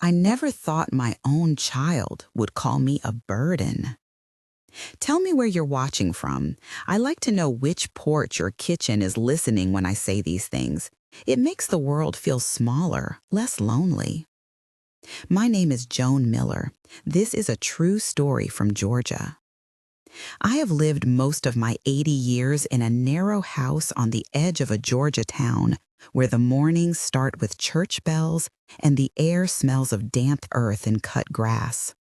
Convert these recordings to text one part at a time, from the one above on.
I never thought my own child would call me a burden. Tell me where you're watching from. I like to know which porch or kitchen is listening when I say these things. It makes the world feel smaller, less lonely. My name is Joan Miller. This is a true story from Georgia. I have lived most of my 80 years in a narrow house on the edge of a Georgia town where the mornings start with church bells and the air smells of damp earth and cut grass.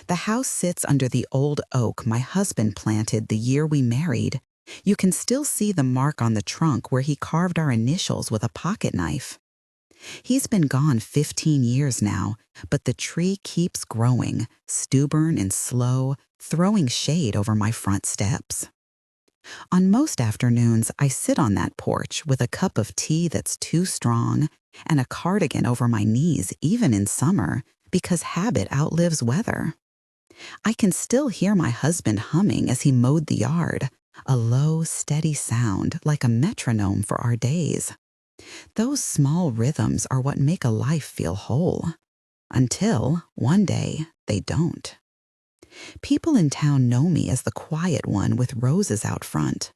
The house sits under the old oak my husband planted the year we married. You can still see the mark on the trunk where he carved our initials with a pocket knife. He's been gone 15 years now, but the tree keeps growing, stubborn and slow, throwing shade over my front steps. On most afternoons, I sit on that porch with a cup of tea that's too strong and a cardigan over my knees, even in summer, because habit outlives weather. I can still hear my husband humming as he mowed the yard, a low, steady sound like a metronome for our days. Those small rhythms are what make a life feel whole. Until, one day, they don't. People in town know me as the quiet one with roses out front.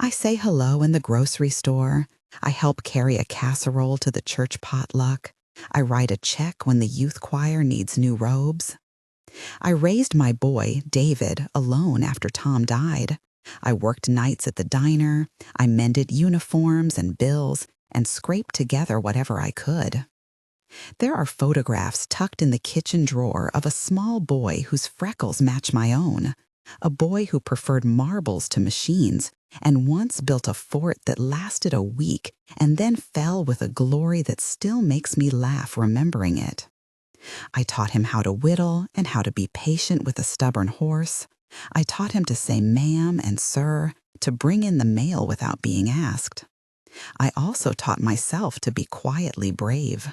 I say hello in the grocery store. I help carry a casserole to the church potluck. I write a check when the youth choir needs new robes. I raised my boy, David, alone after Tom died. I worked nights at the diner. I mended uniforms and bills and scraped together whatever I could. There are photographs tucked in the kitchen drawer of a small boy whose freckles match my own, a boy who preferred marbles to machines and once built a fort that lasted a week and then fell with a glory that still makes me laugh remembering it. I taught him how to whittle and how to be patient with a stubborn horse. I taught him to say ma'am and sir, to bring in the mail without being asked. I also taught myself to be quietly brave.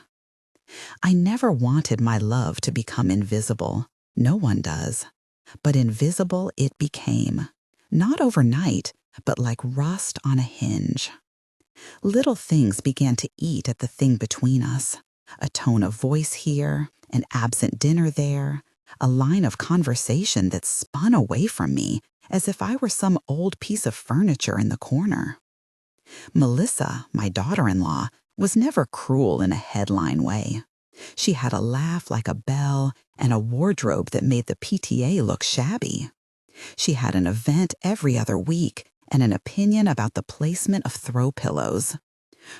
I never wanted my love to become invisible. No one does. But invisible it became. Not overnight, but like rust on a hinge. Little things began to eat at the thing between us. A tone of voice here, an absent dinner there, a line of conversation that spun away from me as if I were some old piece of furniture in the corner. Melissa, my daughter-in-law, was never cruel in a headline way. She had a laugh like a bell and a wardrobe that made the PTA look shabby. She had an event every other week and an opinion about the placement of throw pillows.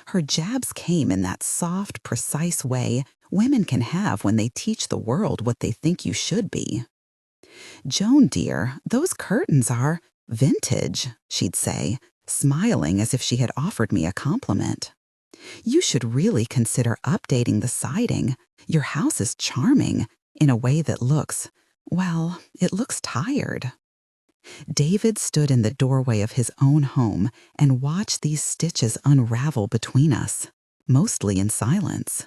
Her jabs came in that soft, precise way women can have when they teach the world what they think you should be. "Joan, dear, those curtains are vintage," she'd say, smiling as if she had offered me a compliment. "You should really consider updating the siding. Your house is charming in a way that looks, well, it looks tired." David stood in the doorway of his own home and watched these stitches unravel between us, mostly in silence.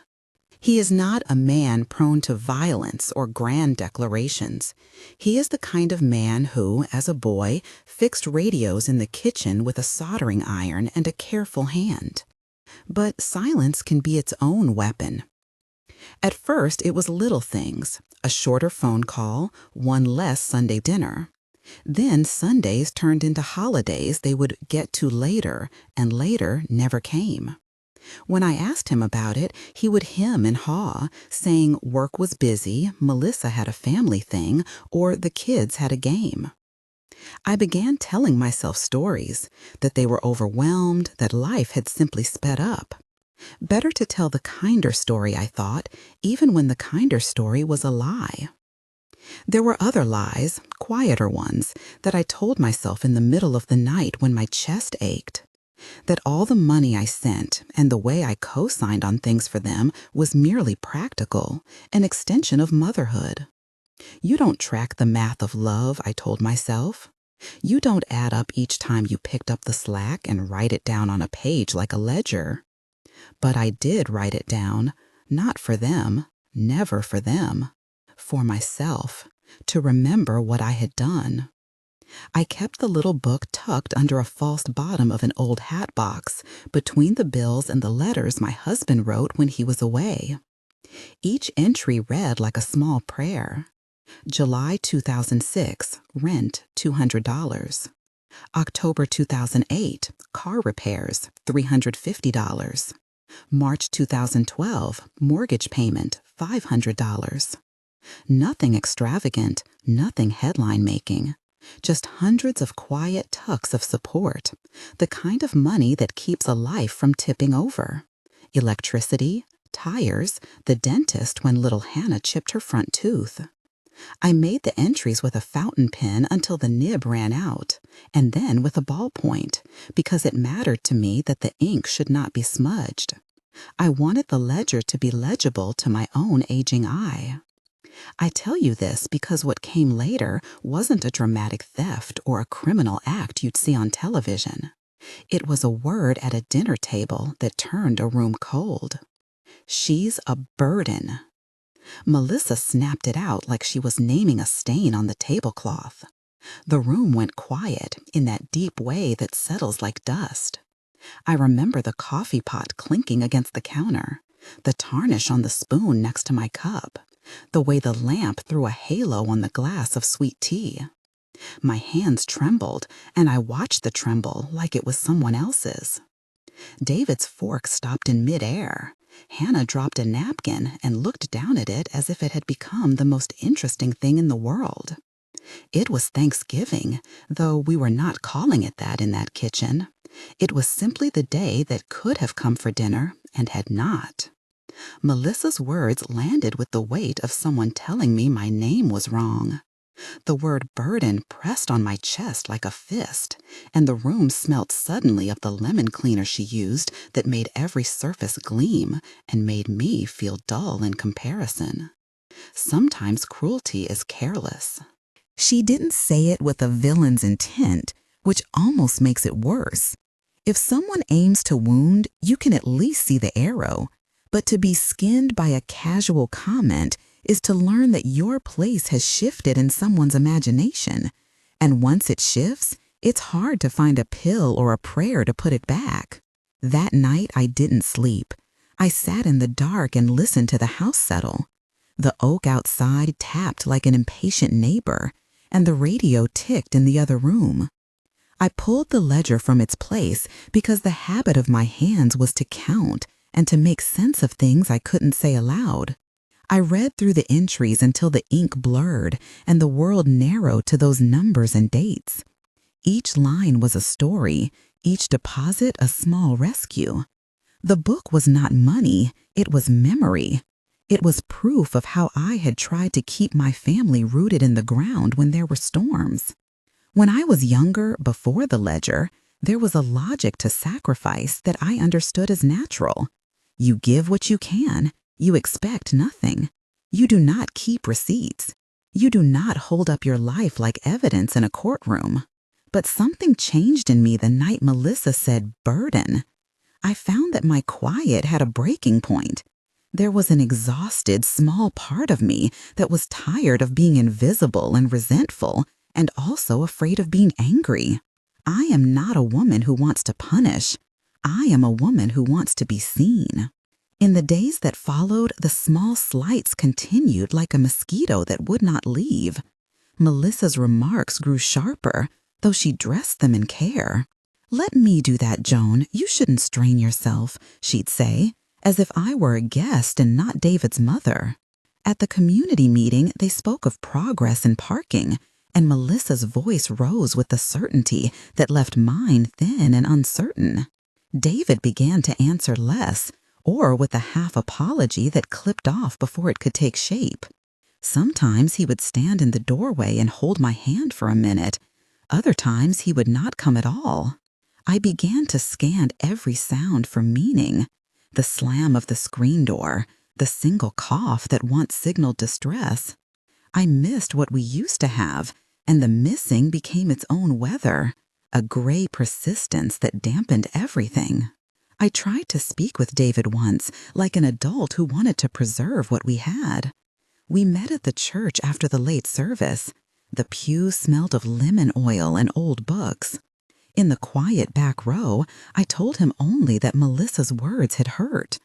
He is not a man prone to violence or grand declarations. He is the kind of man who, as a boy, fixed radios in the kitchen with a soldering iron and a careful hand. But silence can be its own weapon. At first, it was little things, a shorter phone call, one less Sunday dinner. Then Sundays turned into holidays they would get to later, and later never came. When I asked him about it, he would hem and haw, saying work was busy, Melissa had a family thing, or the kids had a game. I began telling myself stories, that they were overwhelmed, that life had simply sped up. Better to tell the kinder story, I thought, even when the kinder story was a lie. There were other lies, quieter ones, that I told myself in the middle of the night when my chest ached. That all the money I sent and the way I co-signed on things for them was merely practical, an extension of motherhood. You don't track the math of love, I told myself. You don't add up each time you picked up the slack and write it down on a page like a ledger. But I did write it down, not for them, never for them. For myself, to remember what I had done. I kept the little book tucked under a false bottom of an old hat box, between the bills and the letters my husband wrote when he was away. Each entry read like a small prayer. July 2006, rent $200. October 2008, car repairs, $350. March 2012, mortgage payment, $500. Nothing extravagant, nothing headline making. Just hundreds of quiet tucks of support, the kind of money that keeps a life from tipping over. Electricity, tires, the dentist when little Hannah chipped her front tooth. I made the entries with a fountain pen until the nib ran out, and then with a ballpoint, because it mattered to me that the ink should not be smudged. I wanted the ledger to be legible to my own aging eye. I tell you this because what came later wasn't a dramatic theft or a criminal act you'd see on television. It was a word at a dinner table that turned a room cold. She's a burden. Melissa snapped it out like she was naming a stain on the tablecloth. The room went quiet in that deep way that settles like dust. I remember the coffee pot clinking against the counter, the tarnish on the spoon next to my cup, the way the lamp threw a halo on the glass of sweet tea. My hands trembled, and I watched the tremble like it was someone else's. David's fork stopped in midair. Hannah dropped a napkin and looked down at it as if it had become the most interesting thing in the world. It was Thanksgiving, though we were not calling it that in that kitchen. It was simply the day that could have come for dinner and had not. Melissa's words landed with the weight of someone telling me my name was wrong. The word burden pressed on my chest like a fist, and the room smelt suddenly of the lemon cleaner she used that made every surface gleam and made me feel dull in comparison. Sometimes cruelty is careless. She didn't say it with a villain's intent, which almost makes it worse. If someone aims to wound, you can at least see the arrow, but to be skinned by a casual comment is to learn that your place has shifted in someone's imagination, and once it shifts, it's hard to find a pill or a prayer to put it back. That night, I didn't sleep. I sat in the dark and listened to the house settle. The oak outside tapped like an impatient neighbor, and the radio ticked in the other room. I pulled the ledger from its place because the habit of my hands was to count and to make sense of things I couldn't say aloud. I read through the entries until the ink blurred and the world narrowed to those numbers and dates. Each line was a story, each deposit a small rescue. The book was not money, it was memory. It was proof of how I had tried to keep my family rooted in the ground when there were storms. When I was younger, before the ledger, there was a logic to sacrifice that I understood as natural. You give what you can. You expect nothing. You do not keep receipts. You do not hold up your life like evidence in a courtroom. But something changed in me the night Melissa said burden. I found that my quiet had a breaking point. There was an exhausted, small part of me that was tired of being invisible and resentful, and also afraid of being angry. I am not a woman who wants to punish. I am a woman who wants to be seen. In the days that followed, the small slights continued like a mosquito that would not leave. Melissa's remarks grew sharper, though she dressed them in care. "Let me do that, Joan. You shouldn't strain yourself," she'd say, as if I were a guest and not David's mother. At the community meeting, they spoke of progress in parking, and Melissa's voice rose with the certainty that left mine thin and uncertain. David began to answer less, or with a half apology that clipped off before it could take shape. Sometimes he would stand in the doorway and hold my hand for a minute. Other times he would not come at all. I began to scan every sound for meaning. The slam of the screen door, the single cough that once signaled distress. I missed what we used to have, and the missing became its own weather, a gray persistence that dampened everything. I tried to speak with David once, like an adult who wanted to preserve what we had. We met at the church after the late service. The pew smelled of lemon oil and old books. In the quiet back row, I told him only that Melissa's words had hurt.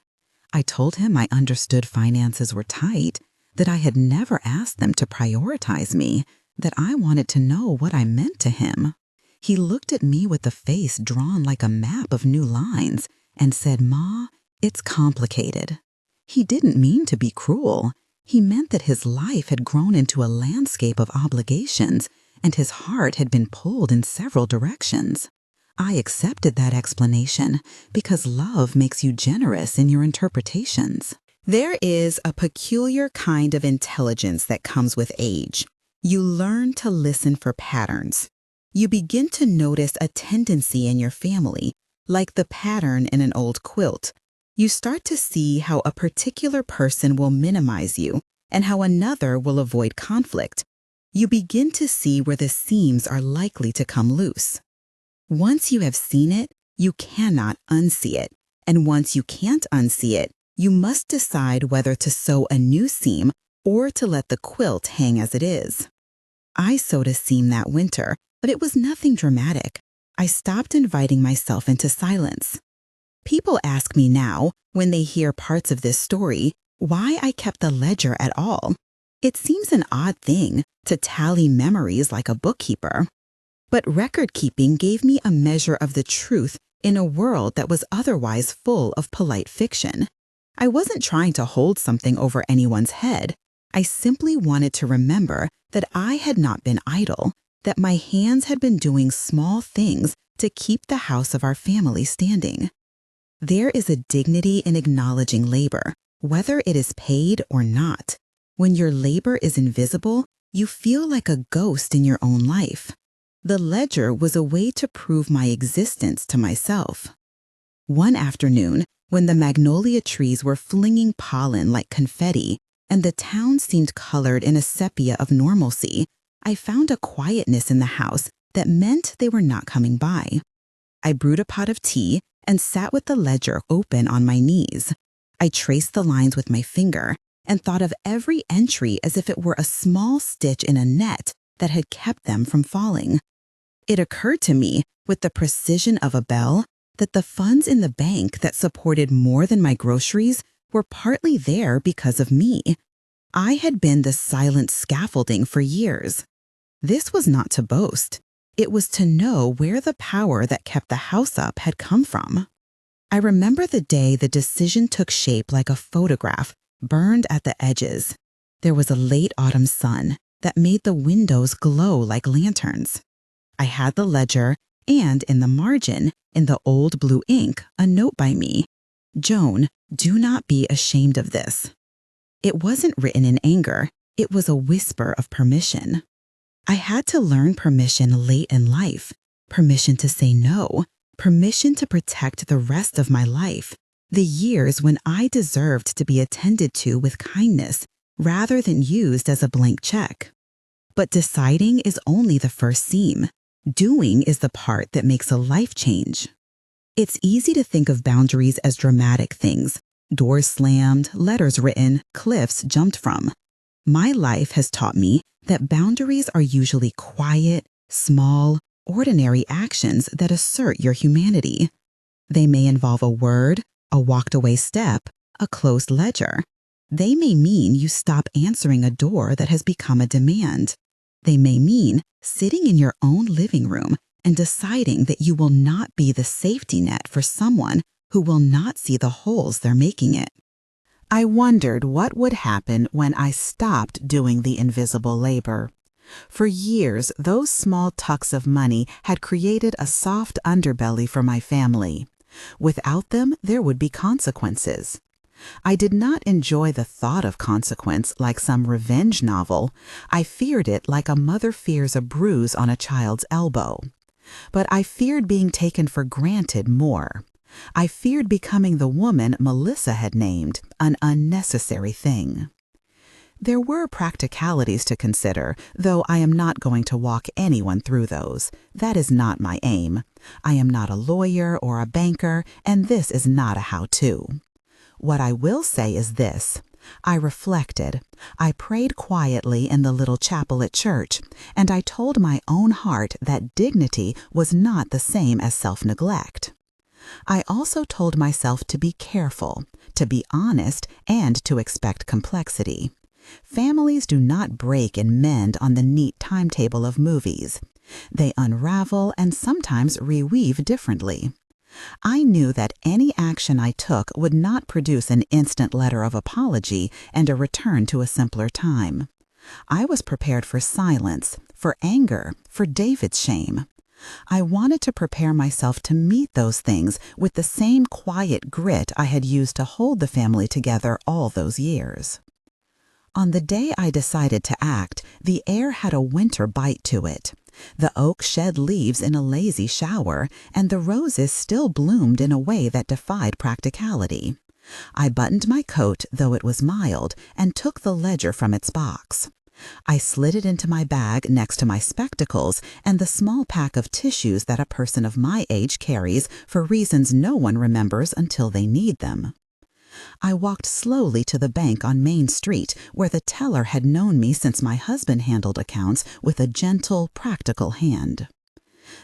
I told him I understood finances were tight, that I had never asked them to prioritize me, that I wanted to know what I meant to him. He looked at me with a face drawn like a map of new lines and said, "Ma, it's complicated." He didn't mean to be cruel. He meant that his life had grown into a landscape of obligations, and his heart had been pulled in several directions. I accepted that explanation because love makes you generous in your interpretations. There is a peculiar kind of intelligence that comes with age. You learn to listen for patterns. You begin to notice a tendency in your family, like the pattern in an old quilt. You start to see how a particular person will minimize you and how another will avoid conflict. You begin to see where the seams are likely to come loose. Once you have seen it, you cannot unsee it. And once you can't unsee it, you must decide whether to sew a new seam or to let the quilt hang as it is. I sewed a seam that winter, but it was nothing dramatic. I stopped inviting myself into silence. People ask me now, when they hear parts of this story, why I kept the ledger at all. It seems an odd thing to tally memories like a bookkeeper. But record-keeping gave me a measure of the truth in a world that was otherwise full of polite fiction. I wasn't trying to hold something over anyone's head. I simply wanted to remember that I had not been idle, that my hands had been doing small things to keep the house of our family standing. There is a dignity in acknowledging labor, whether it is paid or not. When your labor is invisible, you feel like a ghost in your own life. The ledger was a way to prove my existence to myself. One afternoon, when the magnolia trees were flinging pollen like confetti, and the town seemed colored in a sepia of normalcy, I found a quietness in the house that meant they were not coming by. I brewed a pot of tea and sat with the ledger open on my knees. I traced the lines with my finger and thought of every entry as if it were a small stitch in a net that had kept them from falling. It occurred to me, with the precision of a bell, that the funds in the bank that supported more than my groceries were partly there because of me. I had been the silent scaffolding for years. This was not to boast. It was to know where the power that kept the house up had come from. I remember the day the decision took shape like a photograph, burned at the edges. There was a late autumn sun that made the windows glow like lanterns. I had the ledger, and in the margin, in the old blue ink, a note by me. "Joan, do not be ashamed of this." It wasn't written in anger. It was a whisper of permission. I had to learn permission late in life, permission to say no, permission to protect the rest of my life, the years when I deserved to be attended to with kindness rather than used as a blank check. But deciding is only the first seam. Doing is the part that makes a life change. It's easy to think of boundaries as dramatic things, doors slammed, letters written, cliffs jumped from. My life has taught me that boundaries are usually quiet, small, ordinary actions that assert your humanity. They may involve a word, a walked-away step, a closed ledger. They may mean you stop answering a door that has become a demand. They may mean sitting in your own living room and deciding that you will not be the safety net for someone who will not see the holes they're making it. I wondered what would happen when I stopped doing the invisible labor. For years, those small tucks of money had created a soft underbelly for my family. Without them, there would be consequences. I did not enjoy the thought of consequence like some revenge novel. I feared it like a mother fears a bruise on a child's elbow. But I feared being taken for granted more. I feared becoming the woman Melissa had named, an unnecessary thing. There were practicalities to consider, though I am not going to walk anyone through those. That is not my aim. I am not a lawyer or a banker, and this is not a how-to. What I will say is this. I reflected. I prayed quietly in the little chapel at church, and I told my own heart that dignity was not the same as self-neglect. I also told myself to be careful, to be honest, and to expect complexity. Families do not break and mend on the neat timetable of movies. They unravel and sometimes reweave differently. I knew that any action I took would not produce an instant letter of apology and a return to a simpler time. I was prepared for silence, for anger, for David's shame. I wanted to prepare myself to meet those things with the same quiet grit I had used to hold the family together all those years. On the day I decided to act, the air had a winter bite to it. The oak shed leaves in a lazy shower, and the roses still bloomed in a way that defied practicality. I buttoned my coat, though it was mild, and took the ledger from its box. I slid it into my bag next to my spectacles and the small pack of tissues that a person of my age carries for reasons no one remembers until they need them. I walked slowly to the bank on Main Street, where the teller had known me since my husband handled accounts with a gentle, practical hand.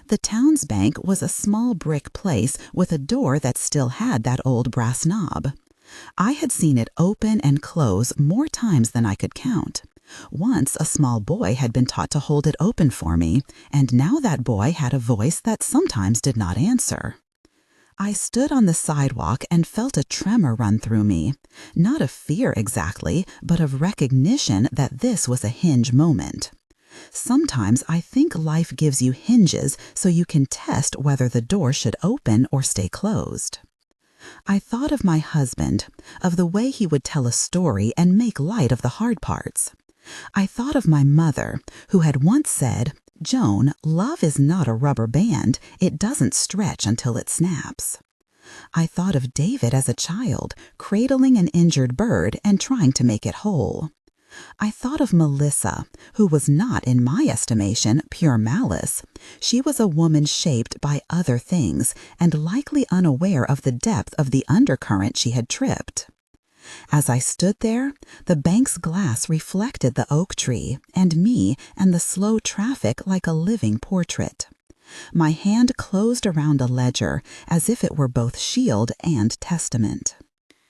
The town's bank was a small brick place with a door that still had that old brass knob. I had seen it open and close more times than I could count. Once a small boy had been taught to hold it open for me, and now that boy had a voice that sometimes did not answer. I stood on the sidewalk and felt a tremor run through me, not of fear exactly, but of recognition that this was a hinge moment. Sometimes I think life gives you hinges so you can test whether the door should open or stay closed. I thought of my husband, of the way he would tell a story and make light of the hard parts. I thought of my mother, who had once said, "Joan, love is not a rubber band. It doesn't stretch until it snaps." I thought of David as a child, cradling an injured bird and trying to make it whole. I thought of Melissa, who was not, in my estimation, pure malice. She was a woman shaped by other things and likely unaware of the depth of the undercurrent she had tripped. As I stood there, the bank's glass reflected the oak tree and me and the slow traffic like a living portrait. My hand closed around a ledger as if it were both shield and testament.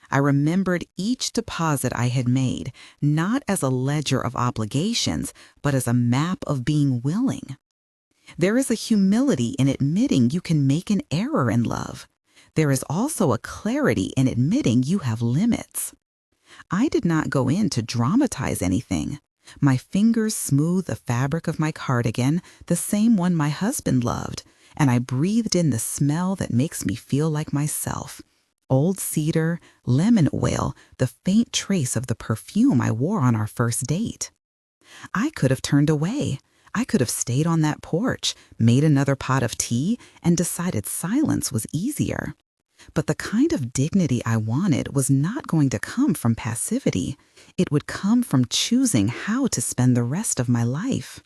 I remembered each deposit I had made, not as a ledger of obligations, but as a map of being willing. There is a humility in admitting you can make an error in love. There is also a clarity in admitting you have limits. I did not go in to dramatize anything. My fingers smoothed the fabric of my cardigan, the same one my husband loved, and I breathed in the smell that makes me feel like myself. Old cedar, lemon oil, the faint trace of the perfume I wore on our first date. I could have turned away. I could have stayed on that porch, made another pot of tea, and decided silence was easier. But the kind of dignity I wanted was not going to come from passivity. It would come from choosing how to spend the rest of my life.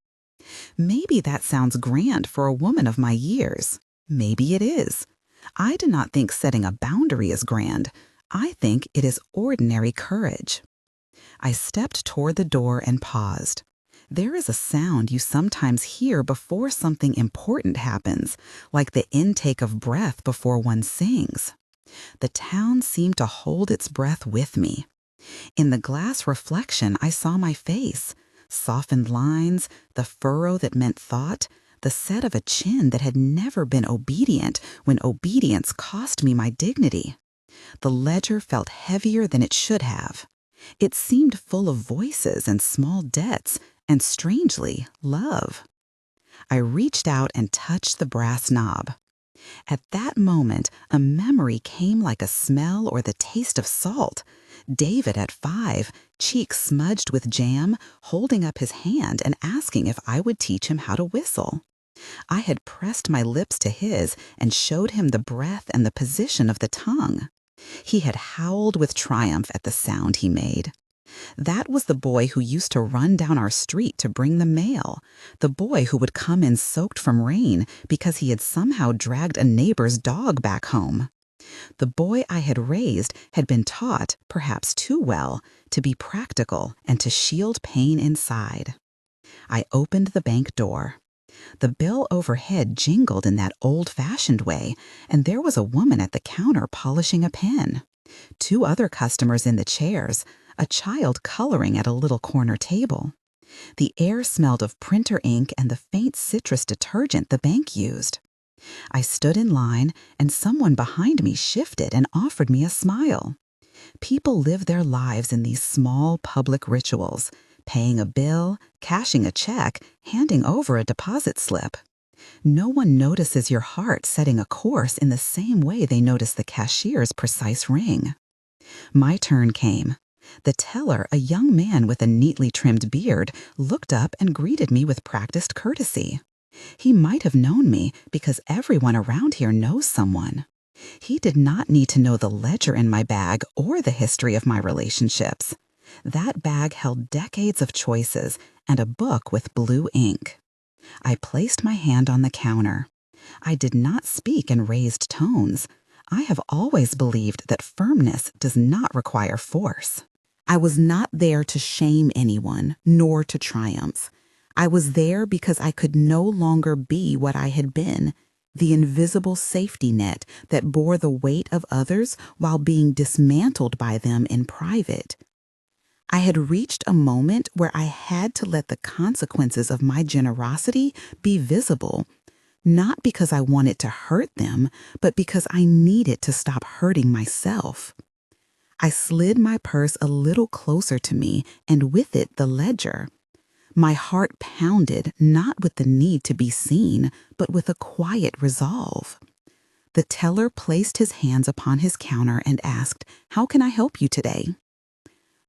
Maybe that sounds grand for a woman of my years. Maybe it is. I do not think setting a boundary is grand. I think it is ordinary courage. I stepped toward the door and paused. There is a sound you sometimes hear before something important happens, like the intake of breath before one sings. The town seemed to hold its breath with me. In the glass reflection, I saw my face, softened lines, the furrow that meant thought, the set of a chin that had never been obedient when obedience cost me my dignity. The ledger felt heavier than it should have. It seemed full of voices and small debts, and strangely, love. I reached out and touched the brass knob. At that moment, a memory came like a smell or the taste of salt. David at 5, cheeks smudged with jam, holding up his hand and asking if I would teach him how to whistle. I had pressed my lips to his and showed him the breath and the position of the tongue. He had howled with triumph at the sound he made. That was the boy who used to run down our street to bring the mail, the boy who would come in soaked from rain because he had somehow dragged a neighbor's dog back home. The boy I had raised had been taught, perhaps too well, to be practical and to shield pain inside. I opened the bank door. The bill overhead jingled in that old-fashioned way, and there was a woman at the counter polishing a pen. Two other customers in the chairs, a child coloring at a little corner table. The air smelled of printer ink and the faint citrus detergent the bank used. I stood in line, and someone behind me shifted and offered me a smile. People live their lives in these small public rituals, paying a bill, cashing a check, handing over a deposit slip. No one notices your heart setting a course in the same way they notice the cashier's precise ring. My turn came. The teller, a young man with a neatly trimmed beard, looked up and greeted me with practiced courtesy. He might have known me because everyone around here knows someone. He did not need to know the ledger in my bag or the history of my relationships. That bag held decades of choices and a book with blue ink. I placed my hand on the counter. I did not speak in raised tones. I have always believed that firmness does not require force. I was not there to shame anyone, nor to triumph. I was there because I could no longer be what I had been, the invisible safety net that bore the weight of others while being dismantled by them in private. I had reached a moment where I had to let the consequences of my generosity be visible, not because I wanted to hurt them, but because I needed to stop hurting myself. I slid my purse a little closer to me, and with it the ledger. My heart pounded, not with the need to be seen, but with a quiet resolve. The teller placed his hands upon his counter and asked, "How can I help you today?"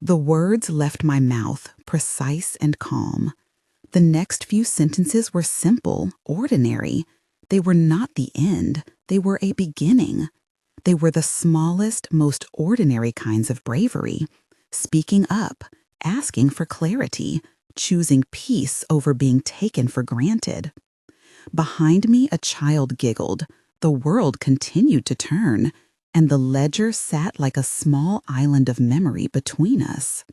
The words left my mouth, precise and calm. The next few sentences were simple, ordinary. They were not the end. They were a beginning. They were the smallest, most ordinary kinds of bravery. Speaking up, asking for clarity, choosing peace over being taken for granted. Behind me, a child giggled. The world continued to turn, and the ledger sat like a small island of memory between us.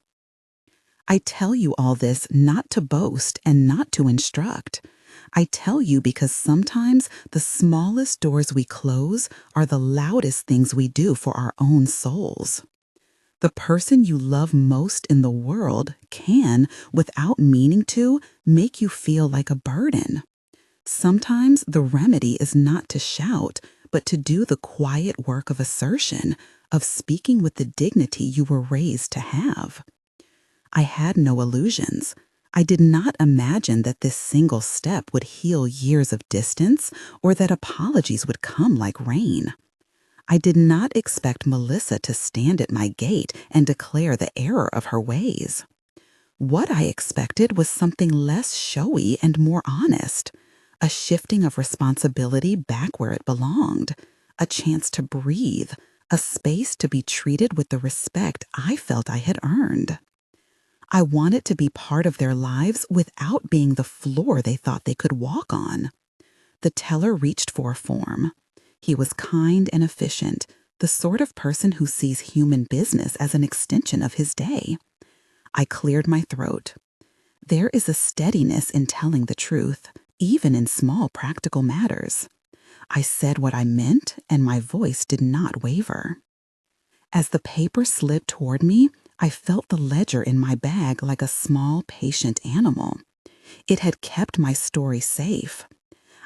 I tell you all this not to boast and not to instruct. I tell you because sometimes the smallest doors we close are the loudest things we do for our own souls. The person you love most in the world can, without meaning to, make you feel like a burden. Sometimes the remedy is not to shout, but to do the quiet work of assertion, of speaking with the dignity you were raised to have. I had no illusions. I did not imagine that this single step would heal years of distance or that apologies would come like rain. I did not expect Melissa to stand at my gate and declare the error of her ways. What I expected was something less showy and more honest, a shifting of responsibility back where it belonged, a chance to breathe, a space to be treated with the respect I felt I had earned. I wanted to be part of their lives without being the floor they thought they could walk on. The teller reached for a form. He was kind and efficient, the sort of person who sees human business as an extension of his day. I cleared my throat. There is a steadiness in telling the truth, even in small practical matters. I said what I meant, and my voice did not waver. As the paper slid toward me, I felt the ledger in my bag like a small, patient animal. It had kept my story safe.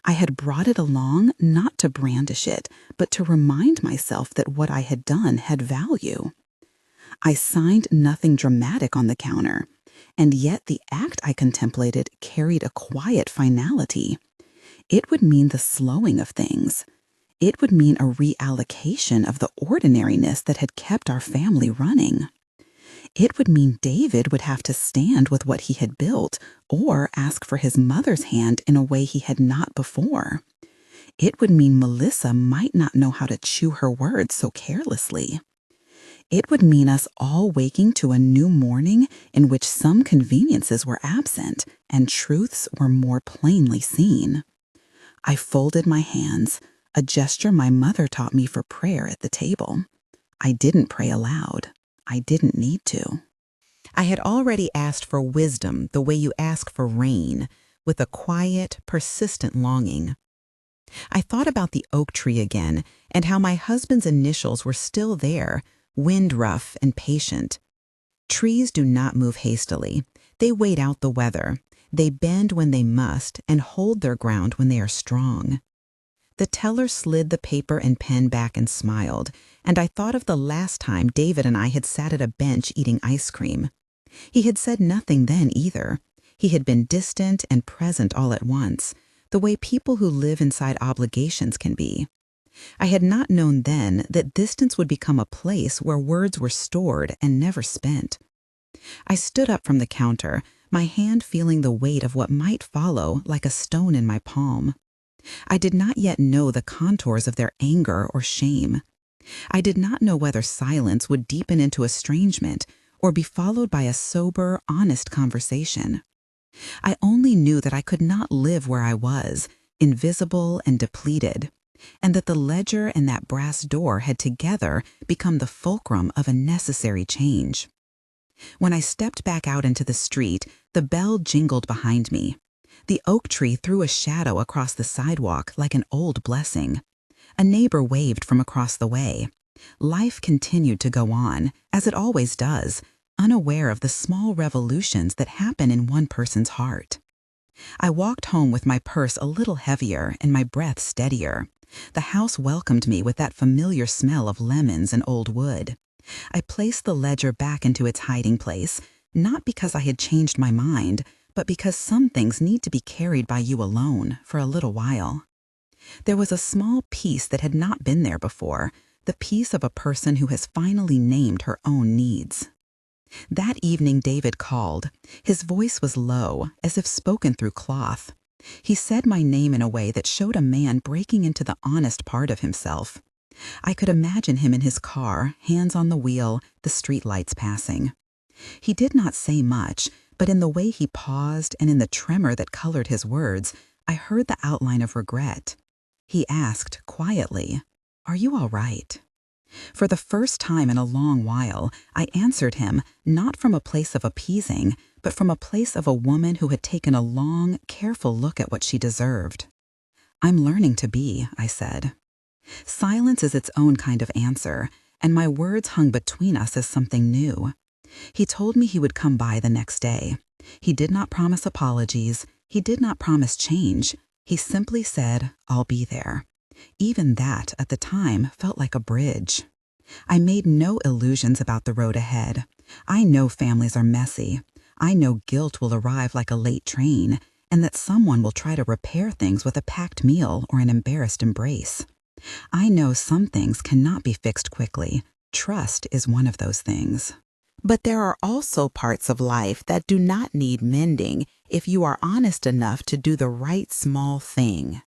I had brought it along not to brandish it, but to remind myself that what I had done had value. I signed nothing dramatic on the counter, and yet the act I contemplated carried a quiet finality. It would mean the slowing of things. It would mean a reallocation of the ordinariness that had kept our family running. It would mean David would have to stand with what he had built or ask for his mother's hand in a way he had not before. It would mean Melissa might not know how to chew her words so carelessly. It would mean us all waking to a new morning in which some conveniences were absent and truths were more plainly seen. I folded my hands, a gesture my mother taught me for prayer at the table. I didn't pray aloud. I didn't need to. I had already asked for wisdom the way you ask for rain, with a quiet, persistent longing. I thought about the oak tree again and how my husband's initials were still there, wind-rough and patient. Trees do not move hastily. They wait out the weather. They bend when they must and hold their ground when they are strong. The teller slid the paper and pen back and smiled, and I thought of the last time David and I had sat at a bench eating ice cream. He had said nothing then either. He had been distant and present all at once, the way people who live inside obligations can be. I had not known then that distance would become a place where words were stored and never spent. I stood up from the counter, my hand feeling the weight of what might follow like a stone in my palm. I did not yet know the contours of their anger or shame. I did not know whether silence would deepen into estrangement or be followed by a sober, honest conversation. I only knew that I could not live where I was, invisible and depleted, and that the ledger and that brass door had together become the fulcrum of a necessary change. When I stepped back out into the street, the bell jingled behind me. The oak tree threw a shadow across the sidewalk like an old blessing. A neighbor waved from across the way. Life continued to go on, as it always does, unaware of the small revolutions that happen in one person's heart. I walked home with my purse a little heavier and my breath steadier. The house welcomed me with that familiar smell of lemons and old wood. I placed the ledger back into its hiding place, not because I had changed my mind, but because some things need to be carried by you alone for a little while. There was a small peace that had not been there before, the peace of a person who has finally named her own needs. That evening David called. His voice was low, as if spoken through cloth. He said my name in a way that showed a man breaking into the honest part of himself. I could imagine him in his car, hands on the wheel, the streetlights passing. He did not say much, but in the way he paused and in the tremor that colored his words, I heard the outline of regret. He asked quietly, "Are you all right?" For the first time in a long while, I answered him not from a place of appeasing, but from a place of a woman who had taken a long, careful look at what she deserved. "I'm learning to be," I said. Silence is its own kind of answer, and my words hung between us as something new. He told me he would come by the next day. He did not promise apologies. He did not promise change. He simply said, "I'll be there." Even that, at the time, felt like a bridge. I made no illusions about the road ahead. I know families are messy. I know guilt will arrive like a late train, and that someone will try to repair things with a packed meal or an embarrassed embrace. I know some things cannot be fixed quickly. Trust is one of those things. But there are also parts of life that do not need mending if you are honest enough to do the right small thing.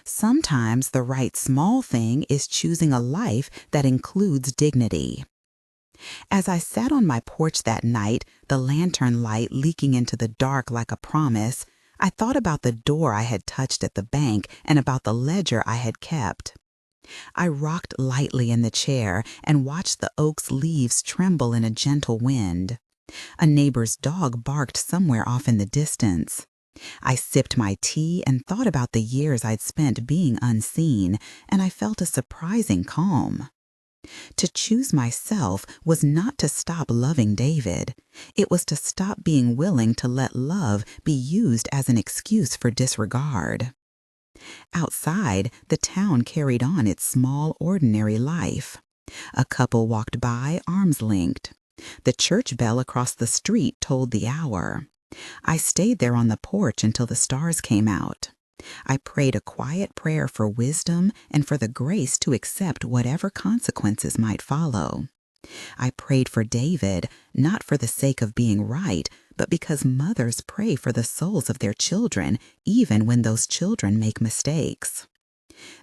Sometimes the right small thing is choosing a life that includes dignity. As I sat on my porch that night, the lantern light leaking into the dark like a promise, I thought about the door I had touched at the bank and about the ledger I had kept. I rocked lightly in the chair and watched the oak's leaves tremble in a gentle wind. A neighbor's dog barked somewhere off in the distance. I sipped my tea and thought about the years I'd spent being unseen, and I felt a surprising calm. To choose myself was not to stop loving David. It was to stop being willing to let love be used as an excuse for disregard. Outside, the town carried on its small, ordinary life. A couple walked by, arms linked. The church bell across the street told the hour. I stayed there on the porch until the stars came out. I prayed a quiet prayer for wisdom and for the grace to accept whatever consequences might follow. I prayed for David, not for the sake of being right, but because mothers pray for the souls of their children, even when those children make mistakes.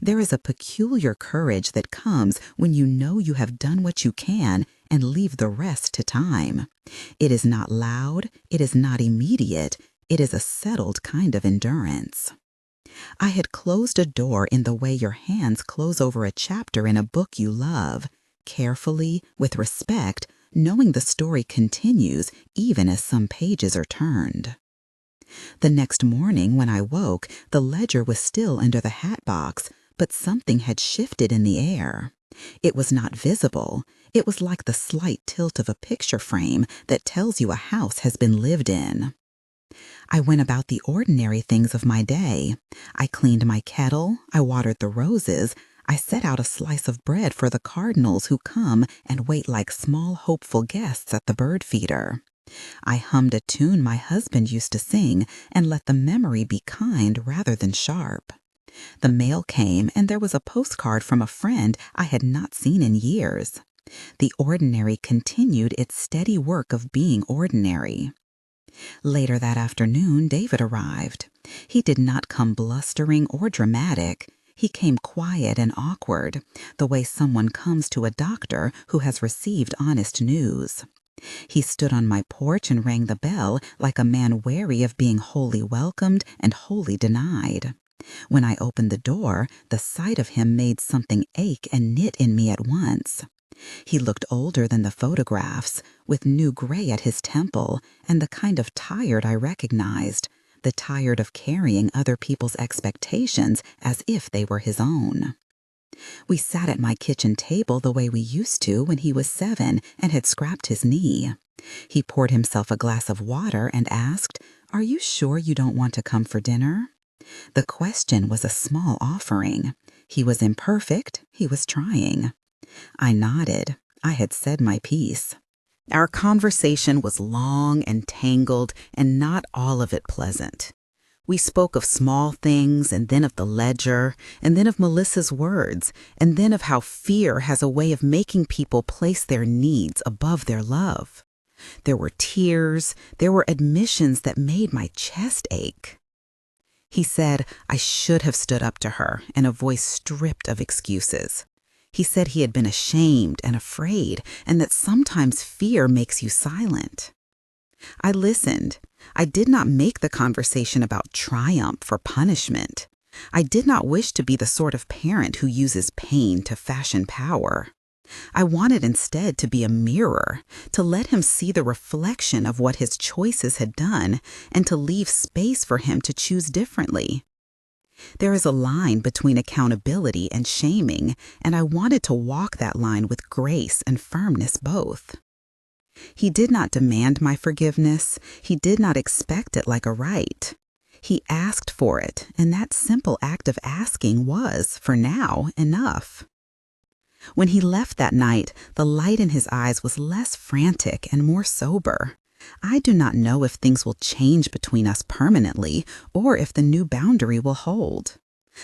There is a peculiar courage that comes when you know you have done what you can and leave the rest to time. It is not loud, it is not immediate, it is a settled kind of endurance. I had closed a door in the way your hands close over a chapter in a book you love, carefully, with respect, knowing the story continues even as some pages are turned. The next morning when I woke, the ledger was still under the hat box, but something had shifted in the air. It was not visible. It was like the slight tilt of a picture frame that tells you a house has been lived in. I went about the ordinary things of my day. I cleaned my kettle, I watered the roses, I set out a slice of bread for the cardinals who come and wait like small hopeful guests at the bird feeder. I hummed a tune my husband used to sing and let the memory be kind rather than sharp. The mail came and there was a postcard from a friend I had not seen in years. The ordinary continued its steady work of being ordinary. Later that afternoon, David arrived. He did not come blustering or dramatic. He came quiet and awkward, the way someone comes to a doctor who has received honest news. He stood on my porch and rang the bell like a man wary of being wholly welcomed and wholly denied. When I opened the door, the sight of him made something ache and knit in me at once. He looked older than the photographs, with new gray at his temple, and the kind of tired I recognized, the tired of carrying other people's expectations as if they were his own. We sat at my kitchen table the way we used to when he was 7 and had scraped his knee. He poured himself a glass of water and asked, "Are you sure you don't want to come for dinner?" The question was a small offering. He was imperfect. He was trying. I nodded. I had said my piece. Our conversation was long and tangled, and not all of it pleasant. We spoke of small things, and then of the ledger, and then of Melissa's words, and then of how fear has a way of making people place their needs above their love. There were tears, there were admissions that made my chest ache. He said I should have stood up to her, in a voice stripped of excuses. He said he had been ashamed and afraid, and that sometimes fear makes you silent. I listened. I did not make the conversation about triumph or punishment. I did not wish to be the sort of parent who uses pain to fashion power. I wanted instead to be a mirror, to let him see the reflection of what his choices had done, and to leave space for him to choose differently. There is a line between accountability and shaming, and I wanted to walk that line with grace and firmness both. He did not demand my forgiveness. He did not expect it like a right. He asked for it, and that simple act of asking was, for now, enough. When he left that night, the light in his eyes was less frantic and more sober. I do not know if things will change between us permanently or if the new boundary will hold.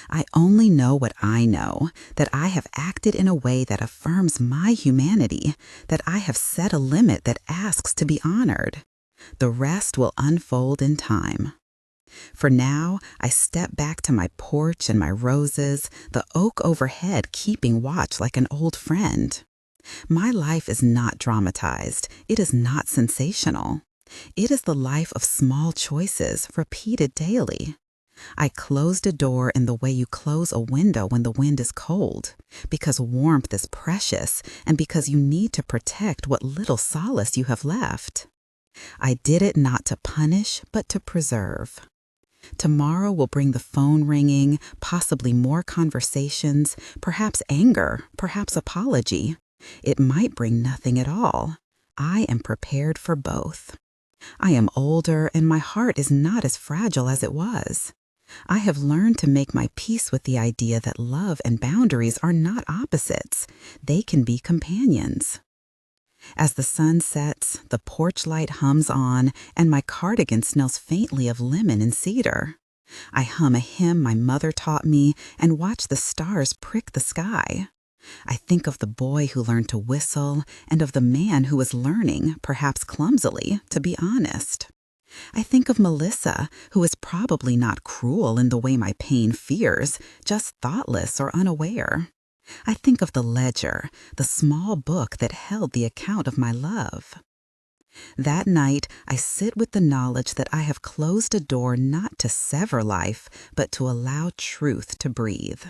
I only know what I know, that I have acted in a way that affirms my humanity, that I have set a limit that asks to be honored. The rest will unfold in time. For now, I step back to my porch and my roses, the oak overhead keeping watch like an old friend. My life is not dramatized. It is not sensational. It is the life of small choices repeated daily. I closed a door in the way you close a window when the wind is cold, because warmth is precious and because you need to protect what little solace you have left. I did it not to punish, but to preserve. Tomorrow will bring the phone ringing, possibly more conversations, perhaps anger, perhaps apology. It might bring nothing at all. I am prepared for both. I am older and my heart is not as fragile as it was. I have learned to make my peace with the idea that love and boundaries are not opposites. They can be companions. As the sun sets, the porch light hums on, and my cardigan smells faintly of lemon and cedar. I hum a hymn my mother taught me and watch the stars prick the sky. I think of the boy who learned to whistle and of the man who was learning, perhaps clumsily, to be honest. I think of Melissa, who is probably not cruel in the way my pain fears, just thoughtless or unaware. I think of the ledger, the small book that held the account of my love. That night, I sit with the knowledge that I have closed a door not to sever life, but to allow truth to breathe.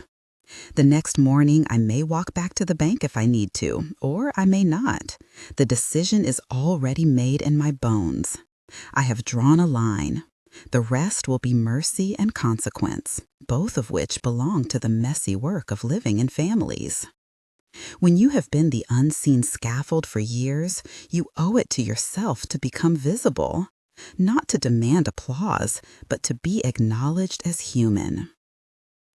The next morning, I may walk back to the bank if I need to, or I may not. The decision is already made in my bones. I have drawn a line. The rest will be mercy and consequence, both of which belong to the messy work of living in families. When you have been the unseen scaffold for years, you owe it to yourself to become visible, not to demand applause, but to be acknowledged as human.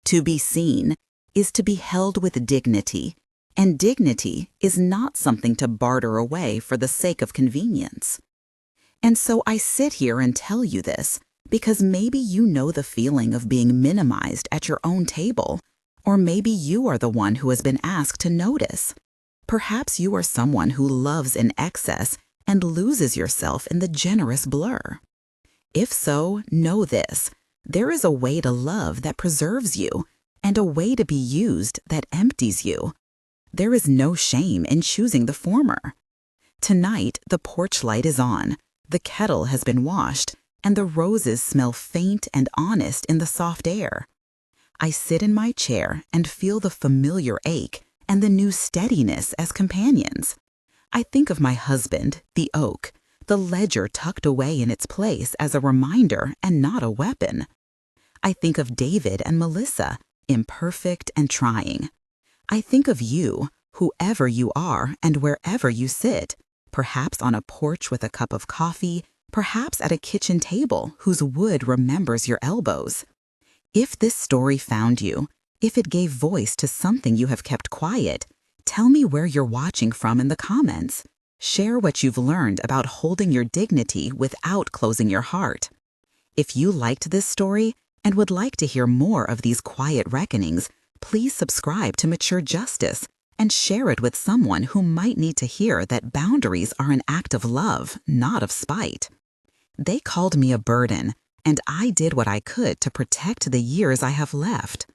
To be seen is to be held with dignity, and dignity is not something to barter away for the sake of convenience. And so I sit here and tell you this because maybe you know the feeling of being minimized at your own table, or maybe you are the one who has been asked to notice. Perhaps you are someone who loves in excess and loses yourself in the generous blur. If so, know this: there is a way to love that preserves you, and a way to be used that empties you. There is no shame in choosing the former. Tonight, the porch light is on, the kettle has been washed, and the roses smell faint and honest in the soft air. I sit in my chair and feel the familiar ache and the new steadiness as companions. I think of my husband, the oak, the ledger tucked away in its place as a reminder and not a weapon. I think of David and Melissa, imperfect and trying. I think of you, whoever you are and wherever you sit, perhaps on a porch with a cup of coffee, perhaps at a kitchen table whose wood remembers your elbows. If this story found you, if it gave voice to something you have kept quiet, tell me where you're watching from in the comments. Share what you've learned about holding your dignity without closing your heart. If you liked this story and would like to hear more of these quiet reckonings, please subscribe to Mature Justice and share it with someone who might need to hear that boundaries are an act of love, not of spite. They called me a burden, and I did what I could to protect the years I have left.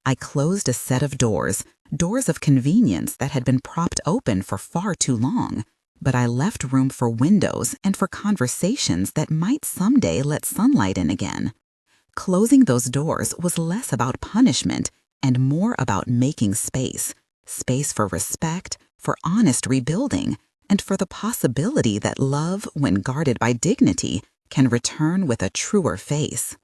I closed a set of doors of convenience that had been propped open for far too long, but I left room for windows and for conversations that might someday let sunlight in again. Closing those doors was less about punishment and more about making space for respect, for honest rebuilding, and for the possibility that love, when guarded by dignity, can return with a truer face.